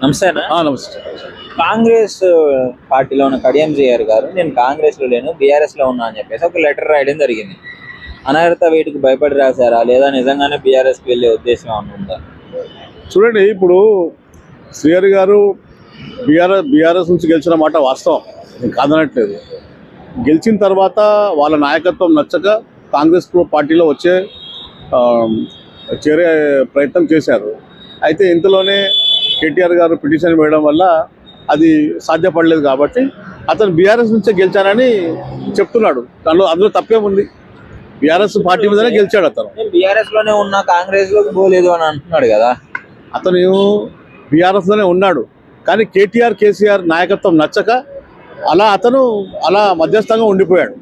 నమస్తే. నమస్తే. కాంగ్రెస్ పార్టీలో ఉన్న కడియం జిఆర్ గారు నేను కాంగ్రెస్ లో లేను బీఆర్ఎస్ లో ఉన్నా అని చెప్పేసి ఒక లెటర్ రాయడం జరిగింది. అనర్హత వీటికి భయపడి రాశారా లేదా నిజంగానే బీఆర్ఎస్కి వెళ్ళే ఉద్దేశం ఏమైనా ఉందా? చూడండి, ఇప్పుడు శ్రీహరి గారు బీఆర్ఎస్ నుంచి గెలిచిన మాట వాస్తవం, నేను కాదనట్లేదు. గెలిచిన తర్వాత వాళ్ళ నాయకత్వం నచ్చక కాంగ్రెస్ పార్టీలో చేరే ప్రయత్నం చేశారు. అయితే ఇంతలోనే కేటీఆర్ గారు పిటిషన్ వేయడం వల్ల అది సాధ్యపడలేదు కాబట్టి అతను బీఆర్ఎస్ నుంచే గెలిచానని చెప్తున్నాడు. అందులో తప్పేముంది? బీఆర్ఎస్ పార్టీ మీదనే గెలిచాడు అతను. బీఆర్ఎస్ లోనే ఉన్న కాంగ్రెస్ లోకి పోలేదు అని అంటున్నాడు కదా. అతను బీఆర్ఎస్ లోనే ఉన్నాడు, కానీ కేటీఆర్ కేసీఆర్ నాయకత్వం నచ్చక అతను మధ్యస్థంగా ఉండిపోయాడు.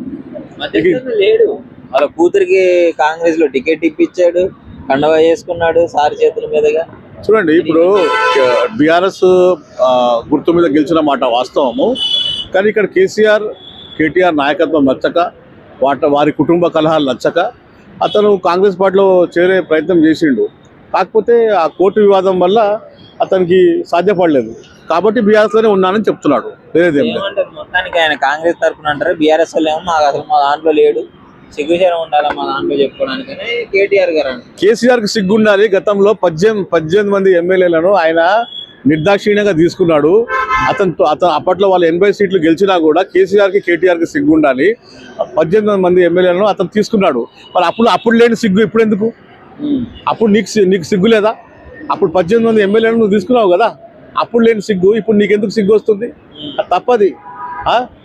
లేడు, వాళ్ళ కూతురికి కాంగ్రెస్ లో టికెట్ ఇప్పించాడు, కండవా చేసుకున్నాడు సార్ చేతుల మీదుగా. చూడండి, ఇప్పుడు బీఆర్ఎస్ గుర్తు మీద గెలిచిన మాట వాస్తవము, కానీ ఇక్కడ కేటీఆర్ నాయకత్వం నచ్చక వారి కుటుంబ కలహాలు నచ్చక అతను కాంగ్రెస్ పార్టీలో చేరే ప్రయత్నం చేసిండు. కాకపోతే ఆ కోర్టు వివాదం వల్ల అతనికి సాధ్యపడలేదు కాబట్టి బీఆర్ఎస్లోనే ఉన్నానని చెప్తున్నాడు. వేరేదేం లేదు. మొత్తానికి ఆయన కాంగ్రెస్ తరఫున అంటారు, బీఆర్ఎస్ లో ఏమో మాకు అసలు మా దాంట్లో లేడు, సిగ్గుచరం ఉండాలా మా దాంట్లో చెప్పుకోవడానికనే కేటీఆర్ గారు అంటారు. కేసీఆర్కి సిగ్గుండాలి. గతంలో 18 మంది ఎమ్మెల్యేలను ఆయన నిర్దాక్షిణ్యంగా తీసుకున్నాడు. అతను అప్పట్లో వాళ్ళు 80 సీట్లు గెలిచినా కూడా కేటీఆర్కి సిగ్గు ఉండాలి. 18 మంది ఎమ్మెల్యేలను అతను తీసుకున్నాడు. మరి అప్పుడు లేని సిగ్గు ఇప్పుడు ఎందుకు? అప్పుడు నీకు సిగ్గు లేదా? అప్పుడు 18 మంది ఎమ్మెల్యేలను నువ్వు తీసుకున్నావు కదా, అప్పుడు లేని సిగ్గు ఇప్పుడు నీకెందుకు సిగ్గు వస్తుంది? అది తప్పది.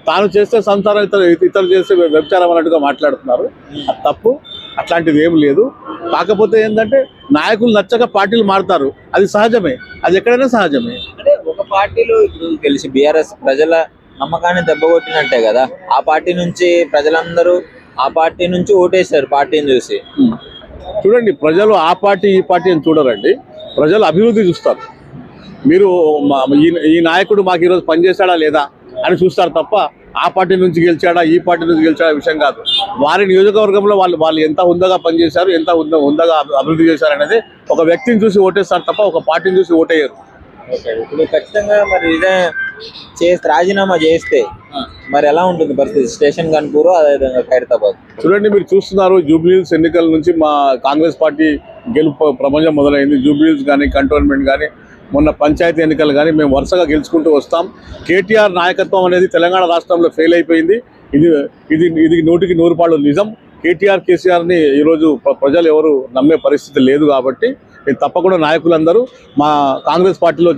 తాను చేస్తే సంసారం ఇతరులు చేస్తే వ్యభిచారం అన్నట్టుగా మాట్లాడుతున్నారు. అది తప్పు, అట్లాంటిది ఏం లేదు. కాకపోతే ఏంటంటే నాయకులు నచ్చక పార్టీలు మారుతారు, అది సహజమే, అది ఎక్కడైనా సహజమే. అంటే ఒక పార్టీలో ఇప్పుడు తెలిసి బీఆర్ఎస్ ప్రజల నమ్మకాన్ని దెబ్బకొట్టినట్టే కదా, ఆ పార్టీ నుంచి ప్రజలందరూ ఆ పార్టీ నుంచి ఓటేశారు పార్టీని చూసి. చూడండి, ప్రజలు ఆ పార్టీ ఈ పార్టీ అని చూడరండి, ప్రజలు అభివృద్ధి చూస్తారు. మీరు ఈ నాయకుడు మాకు ఈరోజు పనిచేశాడా లేదా అని చూస్తారు తప్ప ఆ పార్టీ నుంచి గెలిచాడా ఈ పార్టీ నుంచి గెలిచాడా విషయం కాదు. వారి నియోజకవర్గంలో వాళ్ళు ఎంత హుందాగా పనిచేశారు, ఎంత హుందాగా అభివృద్ధి చేశారు అనేది ఒక వ్యక్తిని చూసి ఓటేస్తారు తప్ప ఒక పార్టీని చూసి ఓటేయరు. ఇప్పుడు ఖచ్చితంగా మరి ఇదే రాజీనామా చేస్తే మరి ఎలా ఉంటుంది పరిస్థితి? స్టేషన్ కనుపూరు, అదేవిధంగా ఖైరతాబాద్. చూడండి, మీరు చూస్తున్నారు, జూబ్లీహిల్స్ ఎన్నికల నుంచి మా కాంగ్రెస్ పార్టీ గెలుపు ప్రపంచం మొదలైంది. జూబ్లీహిల్స్ కానీ, కంటోన్మెంట్ కానీ, మొన్న పంచాయతీ ఎన్నికలు కానీ మేము వరుసగా గెలుచుకుంటూ వస్తాం. కేటీఆర్ నాయకత్వం అనేది తెలంగాణ రాష్ట్రంలో ఫెయిల్ అయిపోయింది. ఇది 100కి 100 పాళ్ళు నిజం. కేసీఆర్ని ఈరోజు ప్రజలు ఎవరు నమ్మే పరిస్థితి లేదు కాబట్టి తప్పకుండా నాయకులందరూ మా కాంగ్రెస్ పార్టీలో